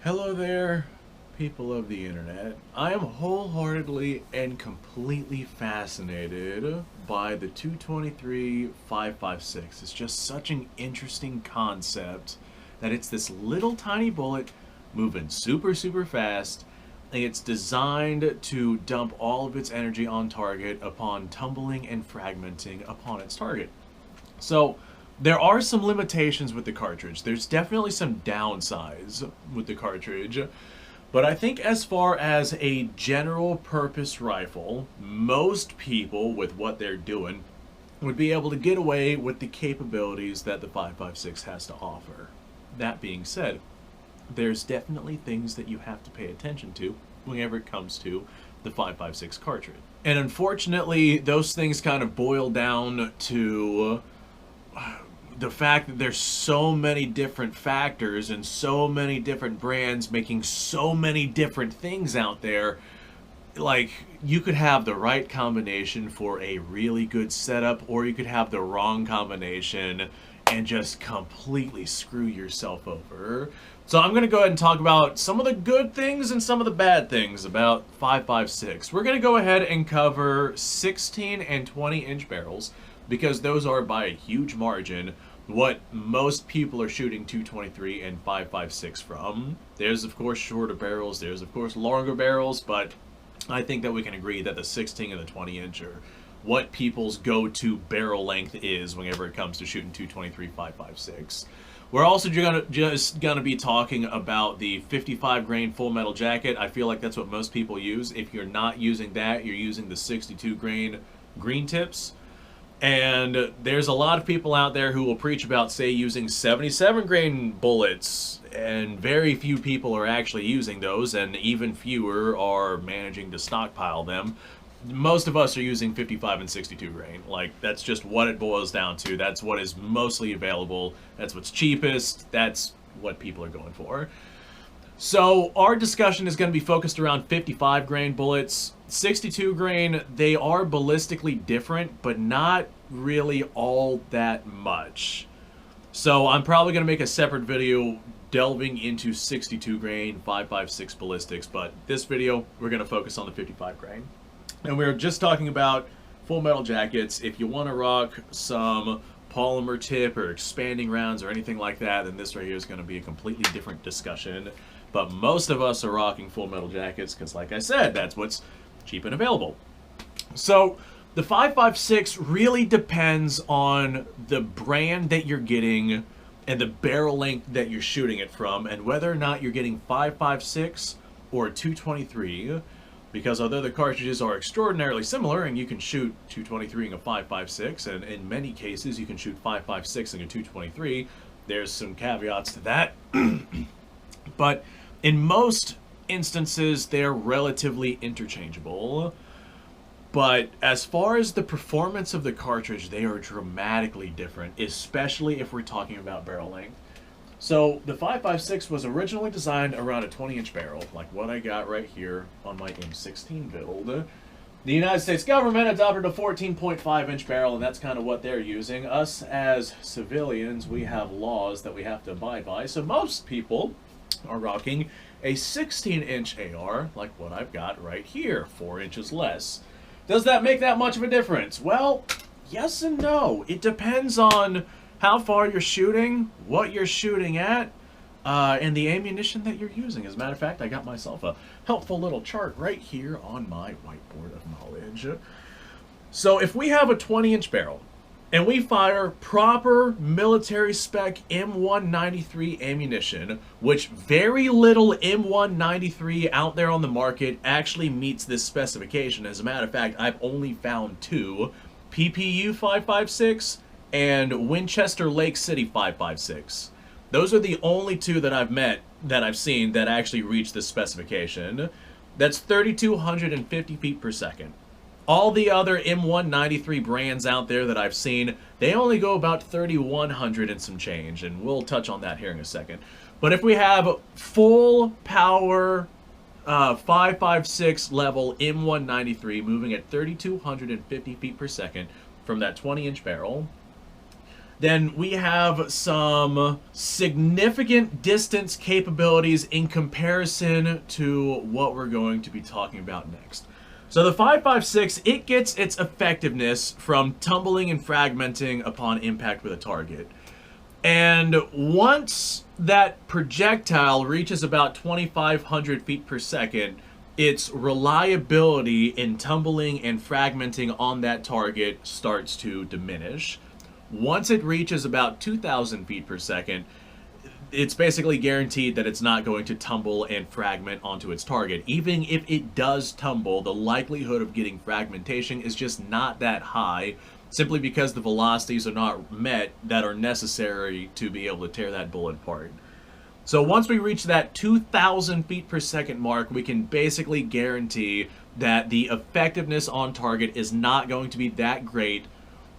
Hello there, people of the internet. I am wholeheartedly and completely fascinated by the 223 5.56. It's just such an interesting concept that it's this little tiny bullet moving super fast, and it's designed to dump all of its energy on target upon tumbling and fragmenting upon its target. So there are some limitations with the cartridge. There's definitely some downsides with the cartridge. But I think as far as a general purpose rifle, most people with what they're doing would be able to get away with the capabilities that the 5.56 has to offer. That being said, there's definitely things that you have to pay attention to whenever it comes to the 5.56 cartridge. And unfortunately, those things kind of boil down to the fact that there's so many different factors and so many different brands making so many different things out there. Like, you could have the right combination for a really good setup, or you could have the wrong combination and just completely screw yourself over. So I'm going to go ahead and talk about some of the good things and some of the bad things about 5.56. We're going to go ahead and cover 16 and 20-inch barrels, because those are by a huge margin what most people are shooting 223 and 5.56 from. There's of course shorter barrels, there's of course longer barrels, but I think that we can agree that the 16 and the 20-inch are what people's go-to barrel length is whenever it comes to shooting 223 5.56. We're also just gonna be talking about the 55 grain full metal jacket. I feel like that's what most people use. If you're not using that, you're using the 62 grain green tips. And there's a lot of people out there who will preach about, say, using 77 grain bullets, and very few people are actually using those, and even fewer are managing to stockpile them. Most of us are using 55 and 62 grain. Like, that's just what it boils down to. That's what is mostly available. That's what's cheapest. That's what people are going for. So our discussion is going to be focused around 55 grain bullets. 62 grain, they are ballistically different, but not really all that much. So I'm probably going to make a separate video delving into 62 grain 5.56 ballistics, but this video we're going to focus on the 55 grain. And we're just talking about full metal jackets. If you want to rock some polymer tip or expanding rounds or anything like that, then this right here is going to be a completely different discussion. But most of us are rocking full metal jackets because, like I said, that's what's cheap and available. So the 5.56 really depends on the brand that you're getting and the barrel length that you're shooting it from, and whether or not you're getting 5.56 or 223, because although the cartridges are extraordinarily similar and you can shoot 223 in a 5.56, and in many cases you can shoot 5.56 in a 223, there's some caveats to that. But in most instances, they're relatively interchangeable. But as far as the performance of the cartridge, they are dramatically different, especially if we're talking about barrel length. So the 5.56 was originally designed around a 20-inch barrel, like what I got right here on my M16 build. The United States government adopted a 14.5-inch barrel, and that's kind of what they're using. Us as civilians, we have laws that we have to abide by, so most people are rocking a 16-inch AR, like what I've got right here, 4 inches less. Does that make that much of a difference? Well, yes and no. It depends on how far you're shooting, what you're shooting at, and the ammunition that you're using. As a matter of fact, I got myself a helpful little chart right here on my whiteboard of knowledge. So if we have a 20-inch barrel, and we fire proper military spec M193 ammunition, which very little M193 out there on the market actually meets this specification. As a matter of fact, I've only found two, PPU 5.56 and Winchester Lake City 5.56. Those are the only two that I've seen that actually reach this specification. That's 3,250 feet per second. All the other M193 brands out there that I've seen, they only go about 3,100 and some change, and we'll touch on that here in a second. But if we have full power 5.56 level M193 moving at 3,250 feet per second from that 20-inch barrel, then we have some significant distance capabilities in comparison to what we're going to be talking about next. So the 5.56, it gets its effectiveness from tumbling and fragmenting upon impact with a target. And once that projectile reaches about 2,500 feet per second, its reliability in tumbling and fragmenting on that target starts to diminish. Once it reaches about 2,000 feet per second, it's basically guaranteed that it's not going to tumble and fragment onto its target. Even if it does tumble, the likelihood of getting fragmentation is just not that high, simply because the velocities are not met that are necessary to be able to tear that bullet apart. So once we reach that 2,000 feet per second mark, we can basically guarantee that the effectiveness on target is not going to be that great.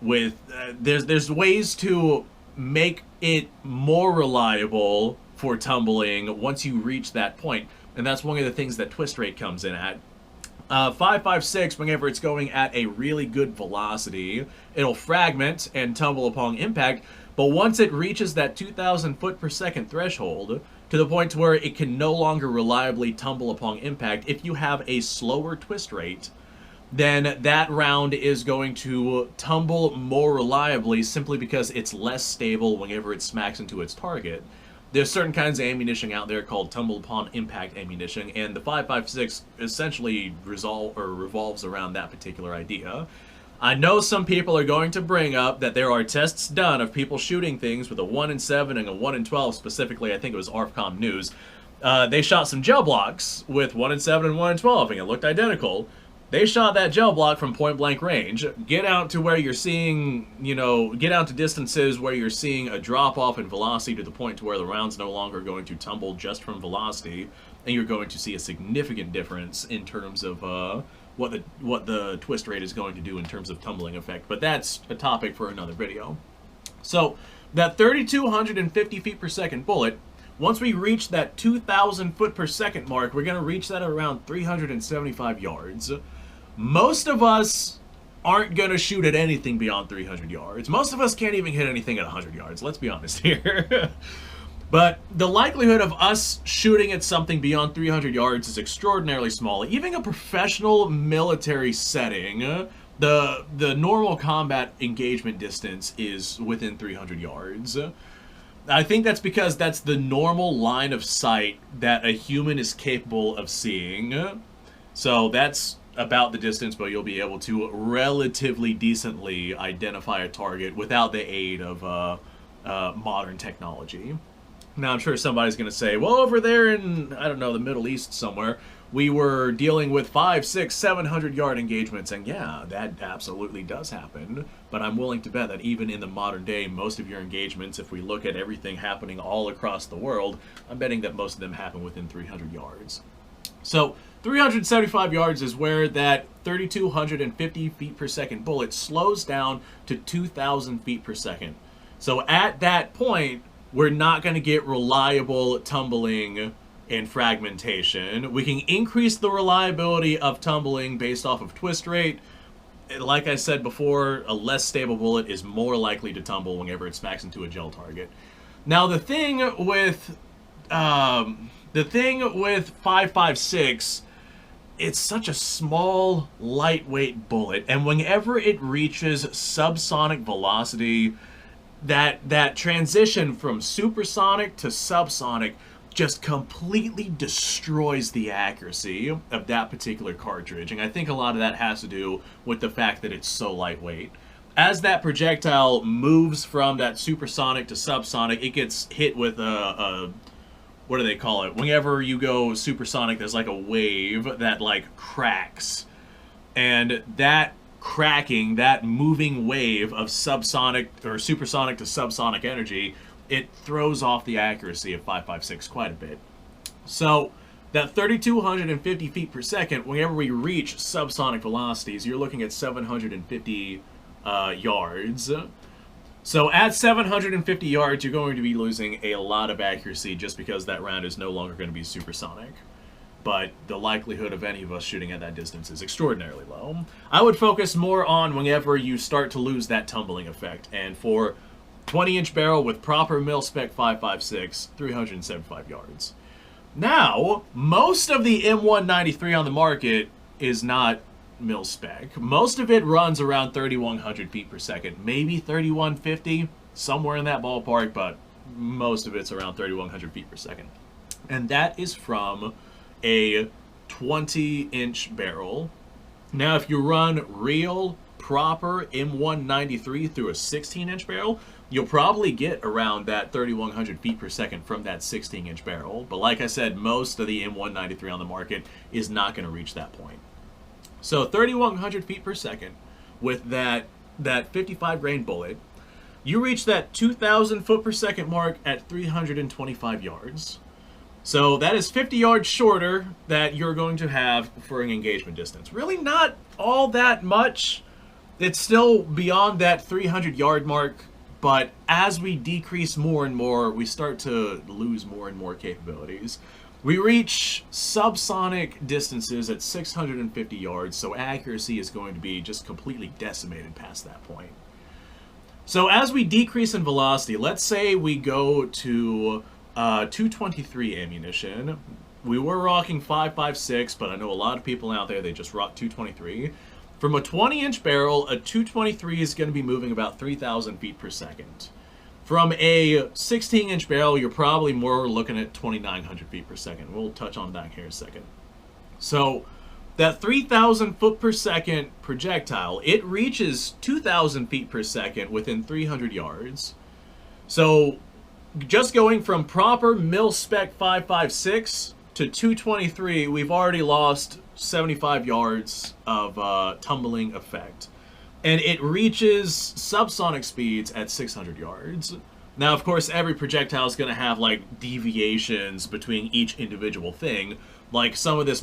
With there's ways to make it more reliable for tumbling once you reach that point, and that's one of the things that twist rate comes in at. 5.56, whenever it's going at a really good velocity, it'll fragment and tumble upon impact, but once it reaches that 2,000 foot per second threshold, to the point where it can no longer reliably tumble upon impact, if you have a slower twist rate, then that round is going to tumble more reliably simply because it's less stable whenever it smacks into its target. There's certain kinds of ammunition out there called tumble upon impact ammunition, and the 5.56 essentially revolves around that particular idea. I know some people are going to bring up that there are tests done of people shooting things with a 1 in 7 and a 1 in 12, specifically, I think it was ARFCOM News. They shot some gel blocks with 1 in 7 and 1 in 12, and it looked identical. They shot that gel block from point blank range. Get out to where you're seeing, get out to distances where you're seeing a drop off in velocity to the point to where the round's no longer going to tumble just from velocity, and you're going to see a significant difference in terms of what the twist rate is going to do in terms of tumbling effect. But that's a topic for another video. So that 3,250 feet per second bullet, once we reach that 2,000 foot per second mark, we're going to reach that at around 375 yards. Most of us aren't going to shoot at anything beyond 300 yards. Most of us can't even hit anything at 100 yards, let's be honest here. But the likelihood of us shooting at something beyond 300 yards is extraordinarily small. Even a professional military setting, the normal combat engagement distance is within 300 yards. I think that's because that's the normal line of sight that a human is capable of seeing. So that's about the distance, but you'll be able to relatively decently identify a target without the aid of modern technology. Now, I'm sure somebody's going to say, well, over there in, I don't know, the Middle East somewhere, we were dealing with 500, 600, 700 yard engagements, and yeah, that absolutely does happen. But I'm willing to bet that even in the modern day, most of your engagements, if we look at everything happening all across the world, I'm betting that most of them happen within 300 yards. So 375 yards is where that 3,250 feet per second bullet slows down to 2,000 feet per second. So at that point, we're not going to get reliable tumbling and fragmentation. We can increase the reliability of tumbling based off of twist rate. Like I said before, a less stable bullet is more likely to tumble whenever it smacks into a gel target. Now the thing with 5.56, it's such a small, lightweight bullet, and whenever it reaches subsonic velocity, that transition from supersonic to subsonic just completely destroys the accuracy of that particular cartridge. And I think a lot of that has to do with the fact that it's so lightweight. As that projectile moves from that supersonic to subsonic, it gets hit with a what do they call it? Whenever you go supersonic, there's like a wave that like cracks. And that cracking, that moving wave of subsonic or supersonic to subsonic energy, it throws off the accuracy of 5.56 quite a bit. So that 3,250 feet per second, whenever we reach subsonic velocities, you're looking at 750 yards. So at 750 yards, you're going to be losing a lot of accuracy just because that round is no longer going to be supersonic. But the likelihood of any of us shooting at that distance is extraordinarily low. I would focus more on whenever you start to lose that tumbling effect. And for 20-inch barrel with proper mil-spec 5.56, 375 yards. Now, most of the M193 on the market is not mil-spec. Most of it runs around 3,100 feet per second, maybe 3,150, somewhere in that ballpark, but most of it's around 3,100 feet per second. And that is from a 20-inch barrel. Now, if you run real, proper M193 through a 16-inch barrel, you'll probably get around that 3,100 feet per second from that 16-inch barrel. But like I said, most of the M193 on the market is not going to reach that point. So 3,100 feet per second with that 55 grain bullet, you reach that 2,000 foot per second mark at 325 yards. So that is 50 yards shorter that you're going to have for an engagement distance. Really not all that much. It's still beyond that 300 yard mark, but as we decrease more and more, we start to lose more and more capabilities. We reach subsonic distances at 650 yards, so accuracy is going to be just completely decimated past that point. So as we decrease in velocity, let's say we go to 223 ammunition. We were rocking 5.56, but I know a lot of people out there, they just rock 223. From a 20-inch barrel, a 223 is going to be moving about 3,000 feet per second. From a 16-inch barrel, you're probably more looking at 2,900 feet per second. We'll touch on that here in a second. So that 3,000 foot per second projectile, it reaches 2,000 feet per second within 300 yards. So just going from proper mil-spec 5.56 to 223, we've already lost 75 yards of tumbling effect. And it reaches subsonic speeds at 600 yards. Now, of course, every projectile is going to have, like, deviations between each individual thing. Like, some of this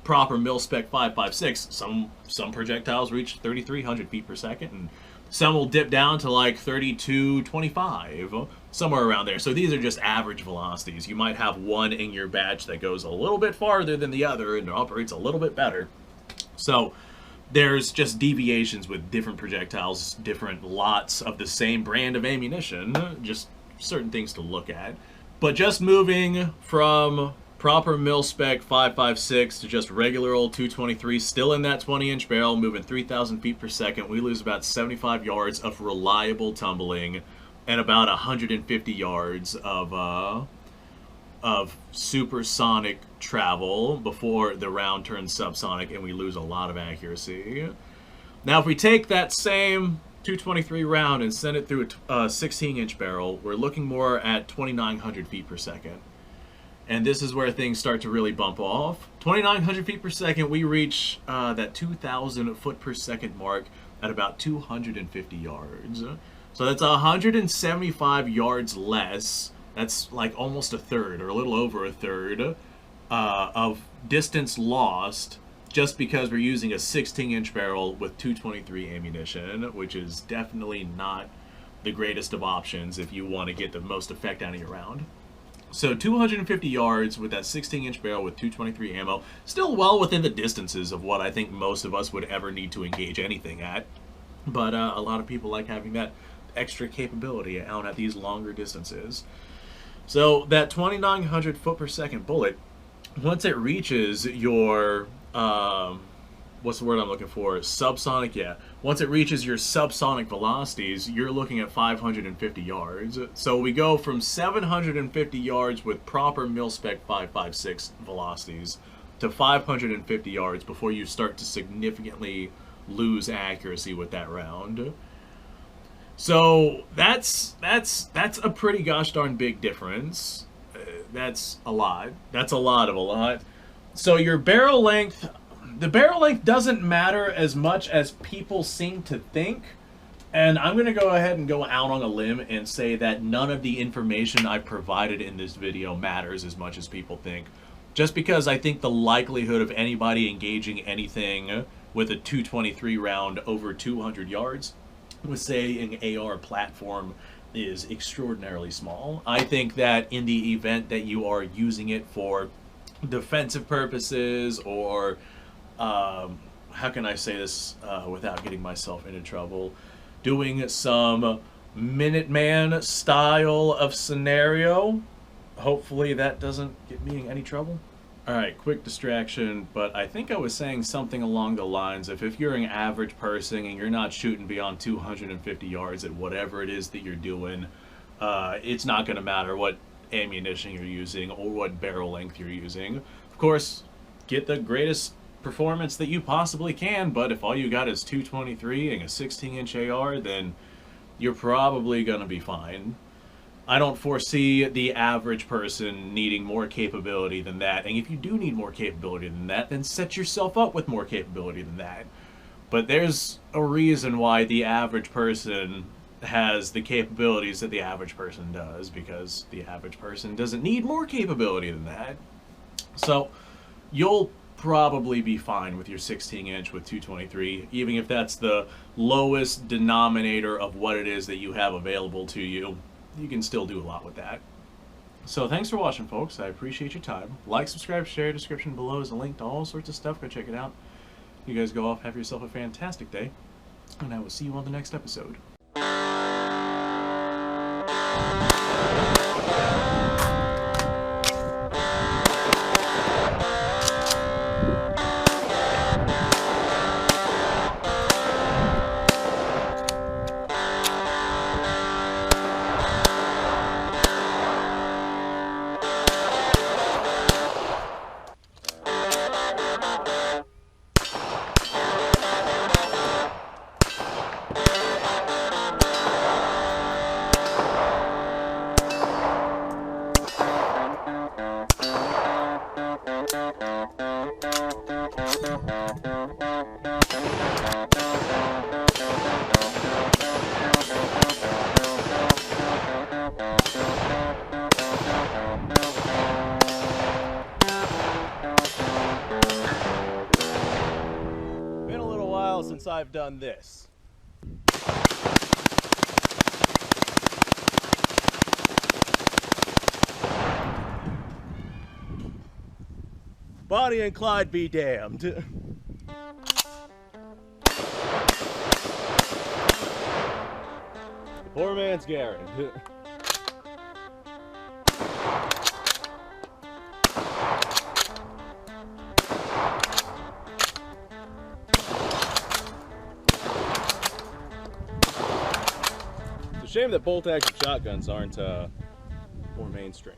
proper mil-spec 5.56, some projectiles reach 3,300 feet per second, and some will dip down to, like, 3,225, somewhere around there. So these are just average velocities. You might have one in your batch that goes a little bit farther than the other and operates a little bit better. So there's just deviations with different projectiles, different lots of the same brand of ammunition, just certain things to look at. But just moving from proper mil-spec 5.56 to just regular old 223, still in that 20-inch barrel, moving 3,000 feet per second, we lose about 75 yards of reliable tumbling and about 150 yards of supersonic travel before the round turns subsonic, and we lose a lot of accuracy. Now, if we take that same 223 round and send it through a 16-inch barrel, we're looking more at 2,900 feet per second. And this is where things start to really bump off. 2,900 feet per second, we reach that 2,000 foot per second mark at about 250 yards. So that's 175 yards less. That's like almost a third, or a little over a third, of distance lost just because we're using a 16-inch barrel with 223 ammunition, which is definitely not the greatest of options if you want to get the most effect out of your round. So 250 yards with that 16-inch barrel with 223 ammo, still well within the distances of what I think most of us would ever need to engage anything at. But a lot of people like having that extra capability out at these longer distances. So that 2,900 foot per second bullet, once it reaches your, what's the word I'm looking for? Subsonic, yeah. Once it reaches your subsonic velocities, you're looking at 550 yards. So we go from 750 yards with proper mil-spec 5.56 velocities to 550 yards before you start to significantly lose accuracy with that round. So that's a pretty gosh darn big difference. That's a lot. That's a lot of a lot. So your barrel length, the barrel length doesn't matter as much as people seem to think. And I'm going to go ahead and go out on a limb and say that none of the information I provided in this video matters as much as people think. Just because I think the likelihood of anybody engaging anything with a 223 round over 200 yards with, say, an AR platform is extraordinarily small. I think that in the event that you are using it for defensive purposes or, how can I say this without getting myself into trouble, doing some Minuteman style of scenario. Hopefully that doesn't get me in any trouble. Alright, quick distraction, but I think I was saying something along the lines of if you're an average person and you're not shooting beyond 250 yards at whatever it is that you're doing, it's not going to matter what ammunition you're using or what barrel length you're using. Of course, get the greatest performance that you possibly can, but if all you got is 223 and a 16-inch AR, then you're probably going to be fine. I don't foresee the average person needing more capability than that, and if you do need more capability than that, then set yourself up with more capability than that. But there's a reason why the average person has the capabilities that the average person does, because the average person doesn't need more capability than that. So you'll probably be fine with your 16-inch with 223, even if that's the lowest denominator of what it is that you have available to you. You can still do a lot with that. So thanks for watching, folks. I appreciate your time. Like, subscribe, share. Description below is a link to all sorts of stuff. Go check it out. You guys go off, have yourself a fantastic day, and I will see you on the next episode. Been a little while since I've done this. Bonnie and Clyde be damned. Poor man's Garrett. It's a shame that bolt-action shotguns aren't more mainstream.